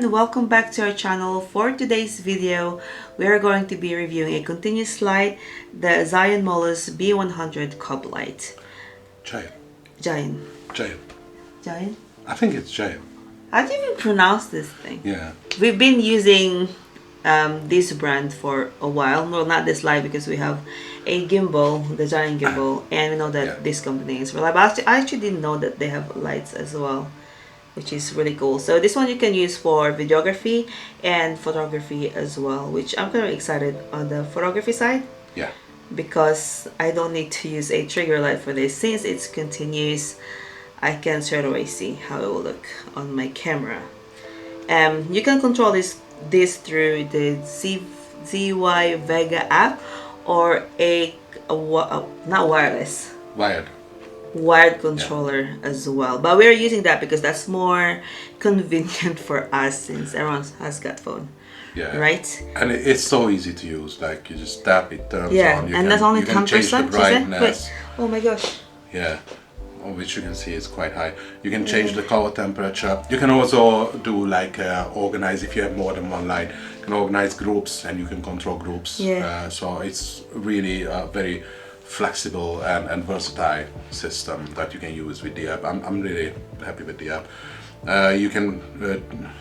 and welcome back to our channel. For today's video, we are going to be reviewing a continuous light, the Zhiyun Molus B100 cob light. Zhiyun. I think it's Zhiyun. How do you even pronounce this thing? Yeah. We've been using this brand for a while. Well, not this light because we have a gimbal, the Zhiyun gimbal, and we know that this company is reliable. I actually didn't know that they have lights as well, which is really cool. So this one you can use for videography and photography as well, which I'm kind of excited on the photography side. Yeah. Because I don't need to use a trigger light for this. Since it's continuous, I can straight away see how it will look on my camera. You can control this through the ZY Vega app or not wireless. Wired controller as well, but we're using that because that's more convenient for us since everyone has got phone. Yeah. Right. And it's so easy to use. Like you just tap, it turns on. And that's only 10%. Change the brightness. Oh my gosh. Yeah. Which you can see is quite high. You can change the color temperature. You can also do like organize if you have more than one light. You can organize groups and you can control groups. Yeah. So it's really very flexible and versatile system that you can use with the app. I'm really happy with the app.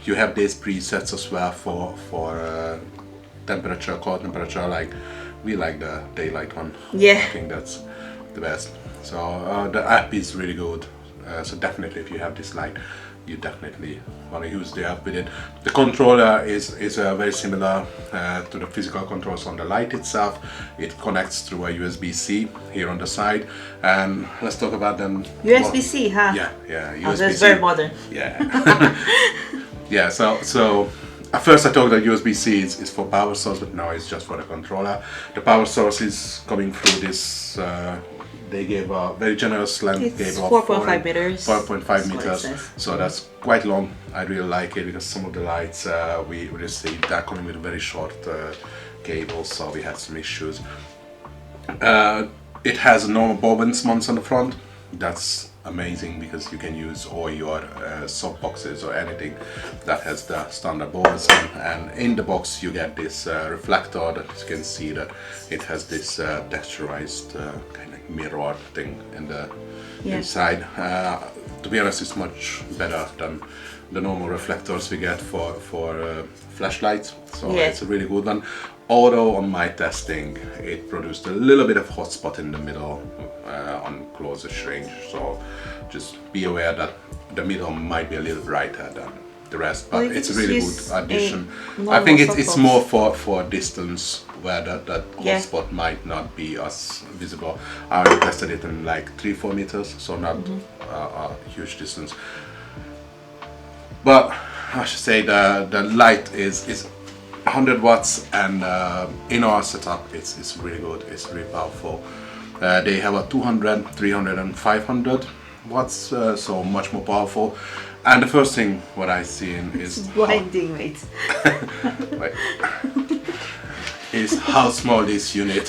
You have these presets as well for temperature, color temperature. Like we like the daylight one. Yeah. I think that's the best. So the app is really good. So definitely, if you have this light, you definitely want to use the app with it. The controller is very similar to the physical controls on the light itself. It connects through a USB-C here on the side. And let's talk about them. USB-C, huh? Yeah, USB-C. Oh, that's very modern. Yeah. Yeah. So at first I thought that USB-C is for power source, but no, it's just for the controller. The power source is coming through this. They gave a very generous length cable of 4.5 meters. 4.5 meters. So that's quite long. I really like it because some of the lights we received are coming with very short cables, so we had some issues. It has a normal bobbins mounts on the front. That's amazing because you can use all your softboxes or anything that has the standard bobbins, and in the box you get this reflector that you can see that it has this texturized kind of mirror thing in the inside. To be honest, it's much better than the normal reflectors we get for flashlights, so it's a really good one. Although on my testing it produced a little bit of hot spot in the middle on closest range, so just be aware that the middle might be a little brighter than the rest, but it's a really good addition. I think it's more for distance where that hot spot might not be as visible. I already tested it in like 3-4 meters, so not a huge distance. But I should say the light is 100 watts, and in our setup it's really good. It's really powerful. They have a 200, 300 and 500 watts, so much more powerful. And the first thing what I see is blinding, mate. is how small this unit.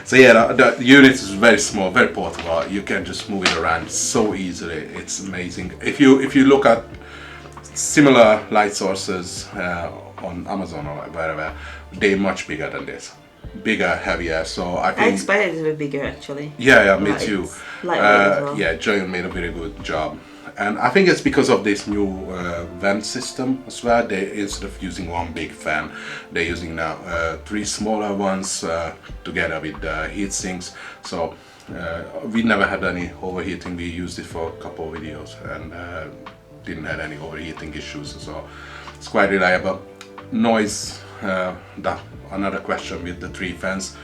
So yeah, the unit is very small, very portable. You can just move it around so easily. It's amazing. If you look at similar light sources on Amazon or wherever, they're much bigger than this. Bigger, heavier. So I think I expected it to be bigger actually. Yeah, me too. Well. Yeah, Zhiyun made a very good job, and I think it's because of this new vent system as well. They, instead of using one big fan, they're using now 3 smaller ones together with the heat sinks. So we never had any overheating. We used it for a couple of videos and didn't have any overheating issues. So it's quite reliable. Noise. Another question with the 3 fans,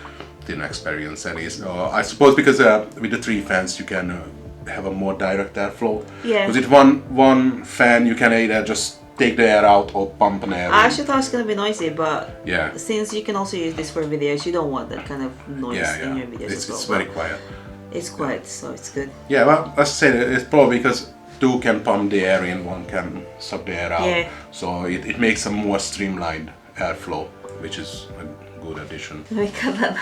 didn't experience any. I suppose because with the 3 fans you can have a more direct airflow. Yeah. Because with one fan you can either just take the air out or pump an air. I actually thought it was gonna be noisy, but yeah, since you can also use this for videos, you don't want that kind of noise in your videos as well. It's very quiet. It's quiet, so it's good. Yeah, well, let's say that it's probably because 2 can pump the air in, 1 can suck the air out. Yeah. So it makes a more streamlined airflow, which is a good addition. We got that.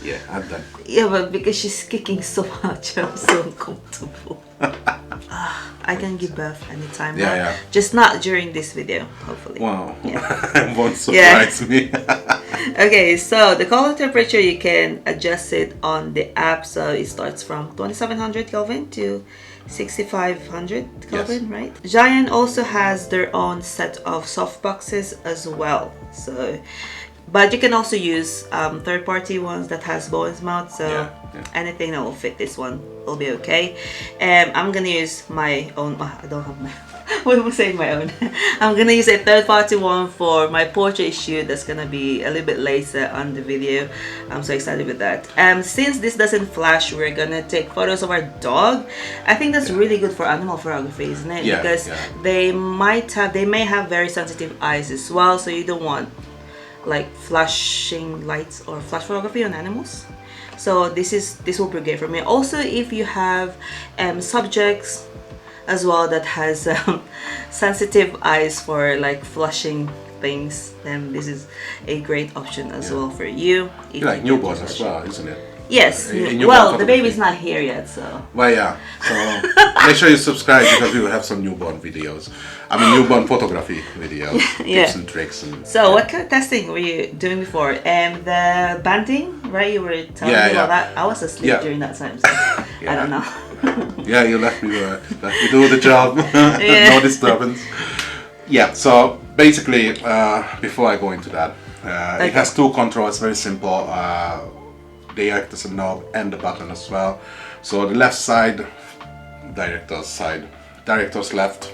Yeah, I'm done. Yeah, but because she's kicking so much, I'm so uncomfortable. I can give birth anytime. Yeah, now. yeah. Just not during this video, hopefully. Wow. Yeah. Won't surprise me. Okay, so the color temperature, you can adjust it on the app. So it starts from 2700 Kelvin to 6500 Kelvin, right? Zhiyun also has their own set of softboxes as well. So, but you can also use third-party ones that has bonus mount. So anything that will fit this one will be okay. I'm gonna use my own. I don't have my. What am I saying? My own. I'm gonna use a third-party one for my portrait shoot. That's gonna be a little bit later on the video. I'm so excited with that. Since this doesn't flash, we're gonna take photos of our dog. I think that's really good for animal photography, isn't it? Yeah, because they may have very sensitive eyes as well. So you don't want like flashing lights or flash photography on animals. So this will be great for me. Also, if you have subjects as well that has sensitive eyes for like flashing things, then this is a great option as well for you. You like newborns as well, isn't it? Yes. Well, the baby's not here yet, so. Well, yeah. So make sure you subscribe because we will have some newborn videos. I mean, newborn photography videos, tips and tricks. And, so, what kind of testing were you doing before? The banding, right? You were telling me about that. I was asleep during that time, so I don't know. Yeah, you let me do the job. No disturbance. Yeah. So basically, before I go into that, it has two controls. Very simple. They act as a knob and a button as well. So the left side, director's left.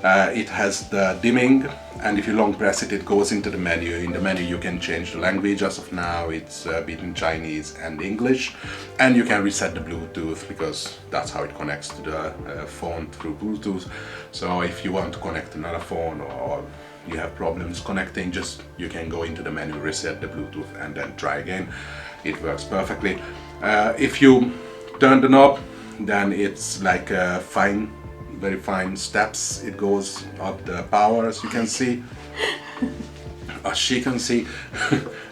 It has the dimming, and if you long press it, it goes into the menu. In the menu you can change the language. As of now it's between Chinese and English, and you can reset the Bluetooth because that's how it connects to the phone through Bluetooth. So if you want to connect another phone or you have problems connecting, you can go into the menu, reset the Bluetooth and then try again. It works perfectly. If you turn the knob, then it's like very fine steps. It goes up the power, as you can see, as she can see.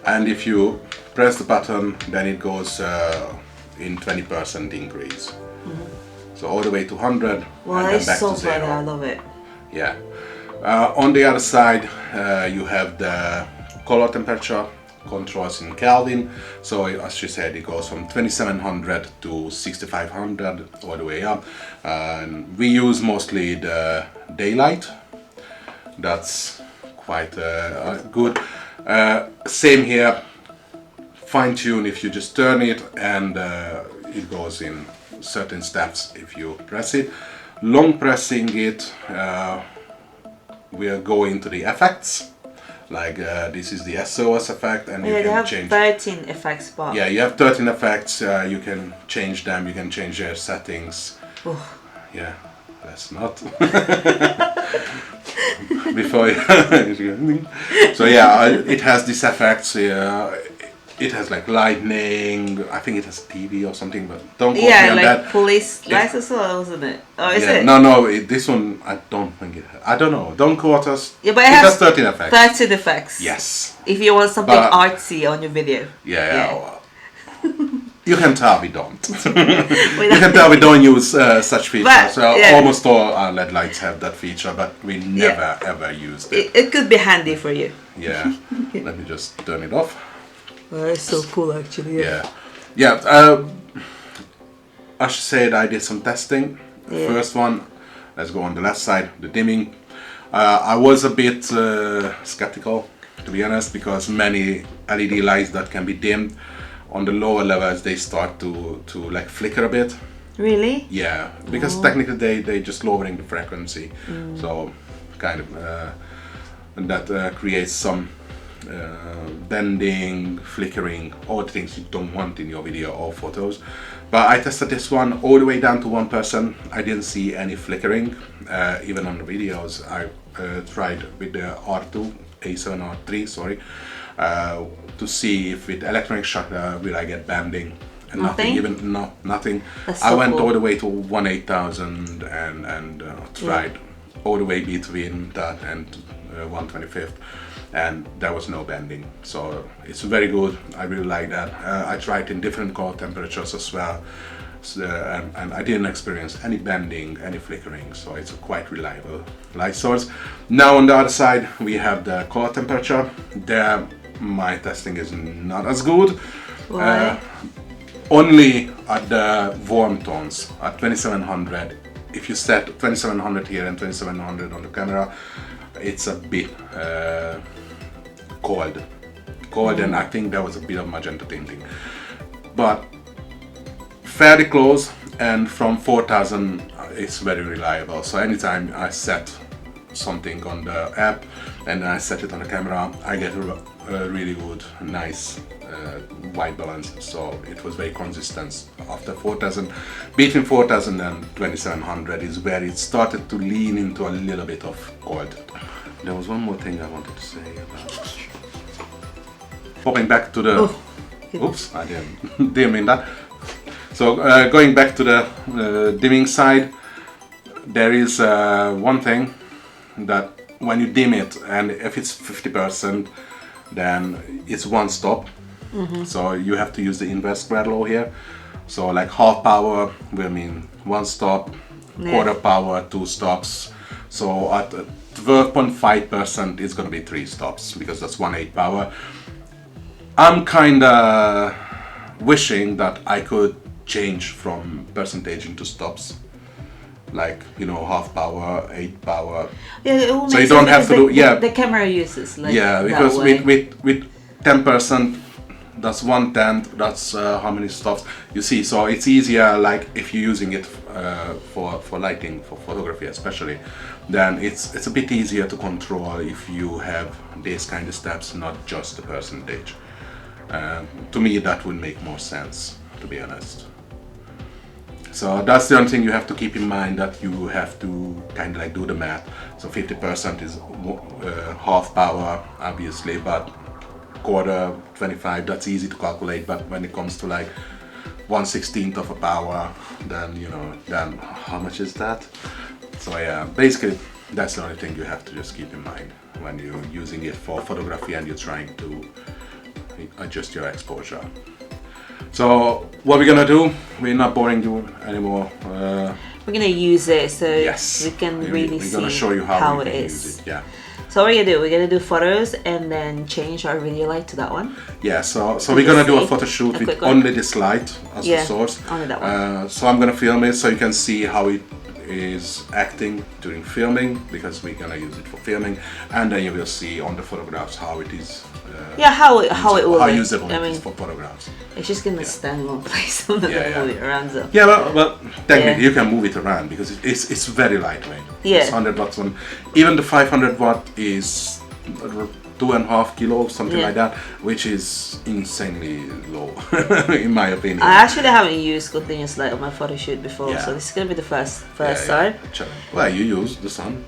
And if you press the button, then it goes in 20% increase. So all the way to 100 and then back to 0. I love it. Yeah. On the other side, you have the color temperature controls in Kelvin. So as she said, it goes from 2700 to 6500 all the way up. And we use mostly the daylight. That's quite good. Same here. Fine tune if you just turn it, and it goes in certain steps if you press it. Long pressing it, we'll go into the effects. Like this is the SOS effect, and you can change. 13 effects bar. Yeah, you have 13 effects. You can change them. You can change your settings. Yeah, that's not. Before so yeah, it has these effects. It has like lightning. I think it has TV or something, but don't quote me on like that. Police lights as well, isn't it? Oh, is it? No, this one I don't think it has. I don't know. Don't quote us. Yeah, but it has 13 effects. 13 effects. Yes. If you want something artsy on your video. Yeah. You can tell we don't. You can tell we don't use such features. Almost all LED lights have that feature, but we never ever used it. It could be handy for you. Yeah. Let me just turn it off. Oh, it's so cool, actually. As she said, I did some testing. First one, let's go on the left side, the dimming. I was a bit skeptical, to be honest, because many LED lights that can be dimmed, on the lower levels they start to like flicker a bit. Really? Yeah, because technically they just lowering the frequency, so kind of that creates some bending, flickering, all the things you don't want in your video or photos. But I tested this one all the way down to 1%. I didn't see any flickering, even on the videos. I tried with the R2, A7R3, sorry, to see if with electronic shutter will I get bending. And nothing. I went all the way to 1/8000 and tried all the way between that and 1/25. and there was no bending. So it's very good. I really like that. I tried in different color temperatures as well. So, and I didn't experience any bending, any flickering, so it's a quite reliable light source. Now on the other side we have the color temperature. There my testing is not as good. Why? Only at the warm tones, at 2700. If you set 2700 here and 2700 on the camera, it's a bit cold, and I think there was a bit of magenta tinting, but fairly close, and from 4000 it's very reliable. So anytime I set something on the app and I set it on the camera, I get a really good, nice white balance. So it was very consistent. After 4000, between 4000 and 2700 is where it started to lean into a little bit of cold. There was one more thing I wanted to say about. Popping back to the. Oops, I didn't mean that. So going back to the dimming side, there is one thing that when you dim it, and if it's 50%, then it's one stop. So you have to use the inverse square law here. So like half power will mean one stop, quarter power, 2 stops. So at 12.5% it's going to be 3 stops, because that's 1/8 power. I'm kinda wishing that I could change from percentage into stops, like, you know, half power, 8 power. Yeah, it will make So you sense don't have to because do the camera uses like because that way. with 10%, that's 1/10. That's how many stops you see. So it's easier, like if you're using it for lighting, for photography especially, then it's a bit easier to control if you have these kind of steps, not just the percentage. To me that would make more sense, to be honest. So that's the only thing you have to keep in mind, that you have to kind of like do the math. So 50% is half power, obviously, but quarter, 25, that's easy to calculate. But when it comes to like 1/16 of a power, then, you know, then how much is that? So yeah, basically that's the only thing you have to just keep in mind when you're using it for photography and you're trying to adjust your exposure. So what we're gonna do, we're not boring you anymore. We're gonna use it so Yes, we can really see we're gonna show you how it you can is. use it. Yeah. So what we're gonna do, we're gonna do photos and then change our video light to that one. Yeah, so we're gonna do a photo shoot with quick one. only this light as the source. Only that one. So I'm gonna film it so you can see how it is acting during filming, because we're gonna use it for filming, and then you will see on the photographs how it is. How it will look. usable I it mean, is for photographs. it's just gonna stand in one place. I'm not gonna move it around. So. Yeah, but technically you can move it around because it's very lightweight. Yeah. It's 100 watts on. Even the 500 watt is 2.5 kilos, something like that, which is insanely low, in my opinion. I actually haven't used continuous light on my photo shoot before, so this is gonna be the first time. Well, you use the sun.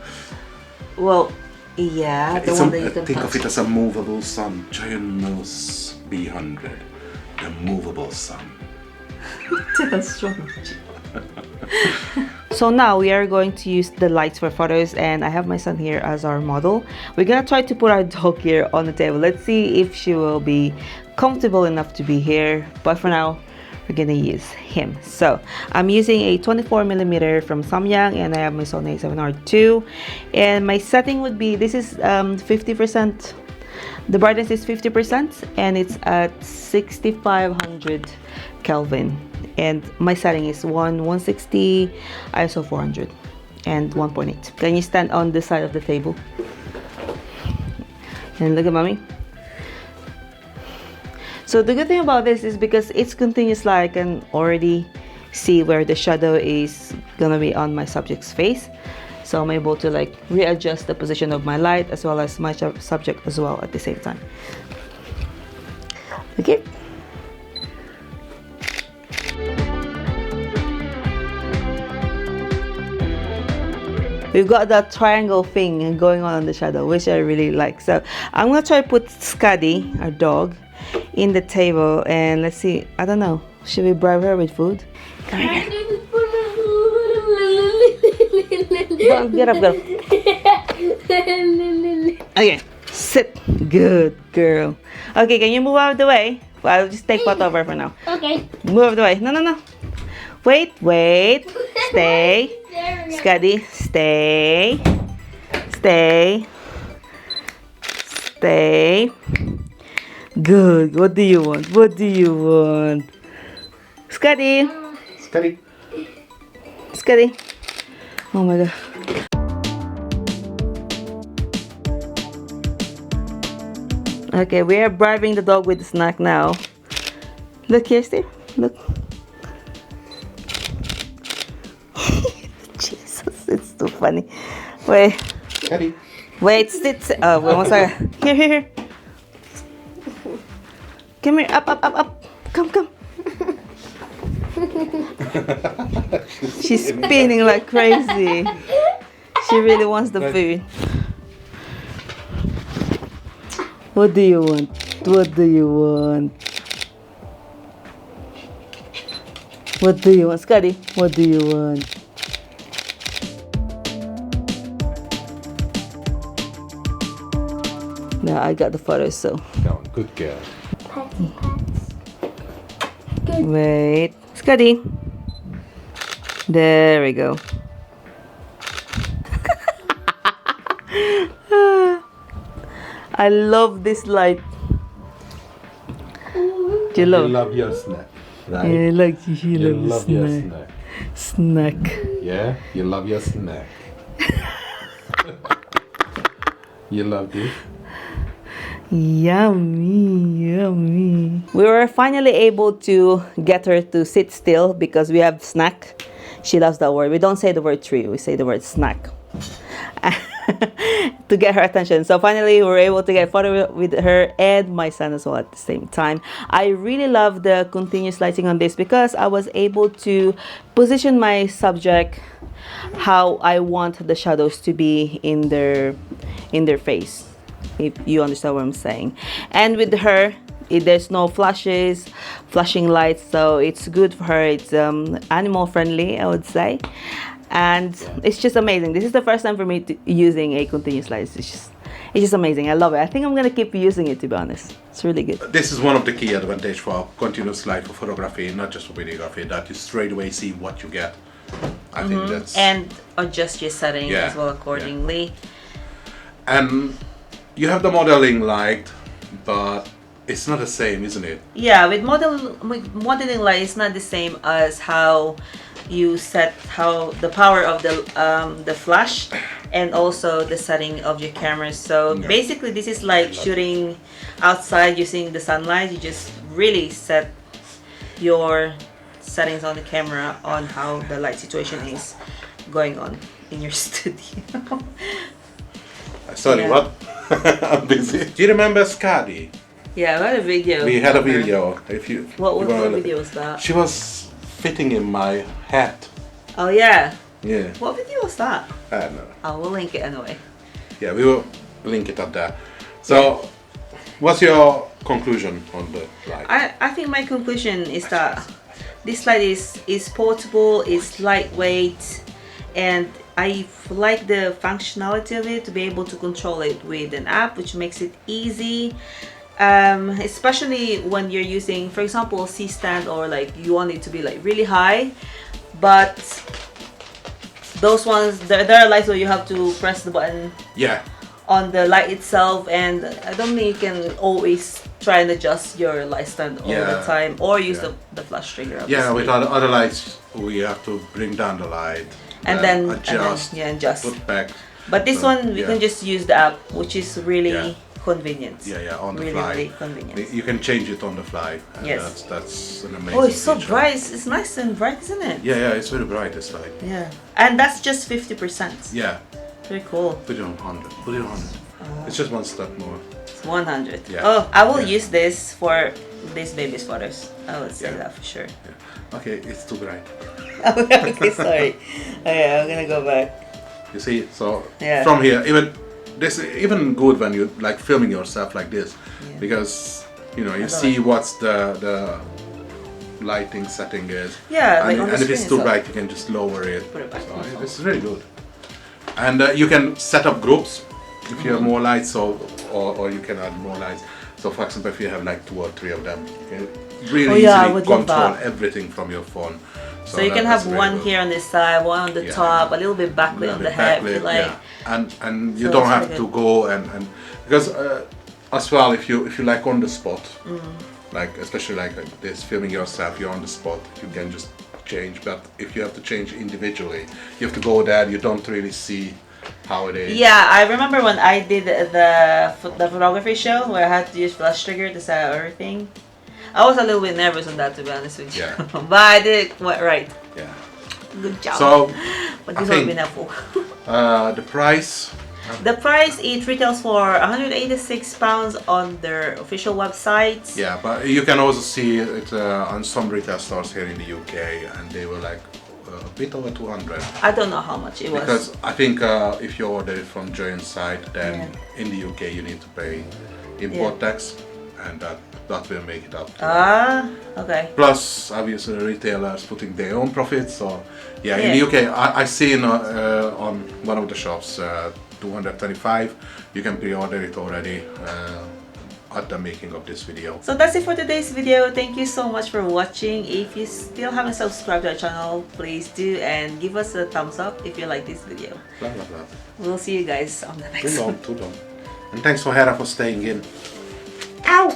Well, yeah, the one that you can think touch. of it as a movable sun. Zhiyun Molus B100, the movable sun. That's strong. So now we are going to use the lights for photos, and I have my son here as our model. We're gonna try to put our dog here on the table. Let's see if she will be comfortable enough to be here, but for now we're gonna use him. So I'm using a 24mm from Samyang, and I have my Sony a7R II, and my setting would be, this is 50%, the brightness is 50%, and it's at 6500 Kelvin, and my setting is 160 ISO 400 and 1.8. Can you stand on this side of the table and look at mommy? So the good thing about this is because it's continuous light, I can already see where the shadow is gonna be on my subject's face. So I'm able to like readjust the position of my light as well as my subject as well at the same time. Okay. We've got that triangle thing going on the shadow, which I really like. So I'm gonna try to put Scuddy, our dog, in the table, and let's see. I don't know. Should we bribe her with food? Come here. Go on, get up, get up. Okay, sit. Good girl. Okay, can you move out of the way? I'll just take photo of her for now. Okay. Move out of the way. No, no, no. Wait, wait. Stay. There we go. Scotty, stay. Stay. Stay. Good. What do you want? What do you want? Scotty. Scotty. Scotty. Oh my god. Okay, we are bribing the dog with the snack now. Look here, Steve. Look. Jesus, it's too funny. Wait. Scotty. Wait, sit. Oh, wait one second. Here, here, here. Come here. Up, up, up, up. Come, come. She's spinning like crazy. She really wants the food. What do you want? What do you want? What do you want, Scotty? What do you want? Now I got the photos, so. Go on, good girl. Patty pats. Wait. Scotty. There we go. I love this light. Do you You love? love your snack, right? Yeah, like you You love love the your snack. snack. Snack. Yeah, you love your snack. You love this? Yummy, yummy. We were finally able to get her to sit still because we have snack. She loves that word. We don't say the word tree, we say the word snack. To get her attention. So finally we were able to get a photo with her and my son as well at the same time. I really love the continuous lighting on this because I was able to position my subject how I want the shadows to be in their face, if you understand what I'm saying. And with her, there's no flashing lights, so it's good for her. It's animal friendly, I would say, and it's just amazing. This is the first time for me using a continuous light. It's just amazing. I love it. I think I'm gonna keep using it, to be honest. It's really good. This is one of the key advantage for continuous light for photography, not just for videography, that you straight away see what you get. I think that's... And adjust your settings Yeah, as well accordingly. And you have the modeling light, but it's not the same, isn't it? Yeah, with modeling light, it's not the same as how you set the power of the flash and also the setting of your camera. So Yeah. basically, this is like shooting outside using the sunlight. You just really set your settings on the camera on how the light situation is going on in your studio. Sorry, Yeah. what? I'm busy. Do you remember Scotty? Yeah, I had a video. We had a of her. video. If you What you wanna look- video was that? She was fitting in my hat. Oh yeah. Yeah, What video was that? I don't know. Oh, we'll link it anyway. Yeah, we will link it up there. So, what's your conclusion on the light? I think my conclusion is that this light is portable, it's lightweight, and I like the functionality of it, to be able to control it with an app, which makes it easy. Especially when you're using, for example, C-stand, or like you want it to be like really high, but those ones, there are lights where you have to press the button Yeah, on the light itself, and I don't think you can always try and adjust your light stand all the Yeah. time, or use Yeah. the flash trigger. yeah. obviously. With other lights, we have to bring down the light and then adjust, adjust. put back. But this So, one we yeah. can just use the app, which is really Yeah. convenient. Yeah, on the really, fly. really convenient. You can change it on the fly. And Yes. that's an amazing. Oh, it's so feature. bright! It's nice and bright, isn't it? Yeah, it's very bright. This light. Yeah. And that's just 50%. Yeah, Very cool. put it on 100. Put it on 100. It's just one step more. It's 100. Yeah. Oh, I will Yeah. use this for this baby's photos. I will say Yeah. that for sure. Yeah. Okay, it's too bright. Okay, sorry. Okay, I'm gonna go back. You see, so Yeah. from here, this is even good when you like filming yourself like this, Yeah. because you know you love see it. what's the lighting setting is. Yeah, like and, on the and if it's screen too itself. bright, you can just lower it. Put it back So on the it's really good. And you can set up groups if you have more lights. So or you can add more lines. So for example, if you have like 2 or 3 of them, you can really Oh, yeah, I easily would love control that. everything from your phone. So you can that's have really one good. here on this side, one on the Yeah. top, a little bit A backlit little on the bit head, if you backlit, like. yeah. And you So don't it's have really to good. go and because as well, if you like on the spot, like especially like this filming yourself, you're on the spot, you can just change. But if you have to change individually, you have to go there. You don't really see how it is. Yeah, I remember when I did the photography show where I had to use flash trigger to set out everything. I was a little bit nervous on that, to be honest with you. Yeah. But I did it right. Yeah. Good job. So But I this would think be helpful. the price. The price, it retails for £186 on their official website. Yeah, but you can also see it on some retail stores here in the UK, and they were like a bit over 200. I don't know how much it was. Because I think if you order it from Zhiyun site, then in the UK you need to pay import tax, and that will make it up. Okay. Plus, obviously, retailers putting their own profits. So, yeah, in the UK, I seen on one of the shops 225. You can pre-order it already at the making of this video. So that's it for today's video. Thank you so much for watching. If you still haven't subscribed to our channel, please do, and give us a thumbs up if you like this video. Blah, blah, blah. We'll see you guys on the next one. Too long. And thanks for Hera for staying in. Ow!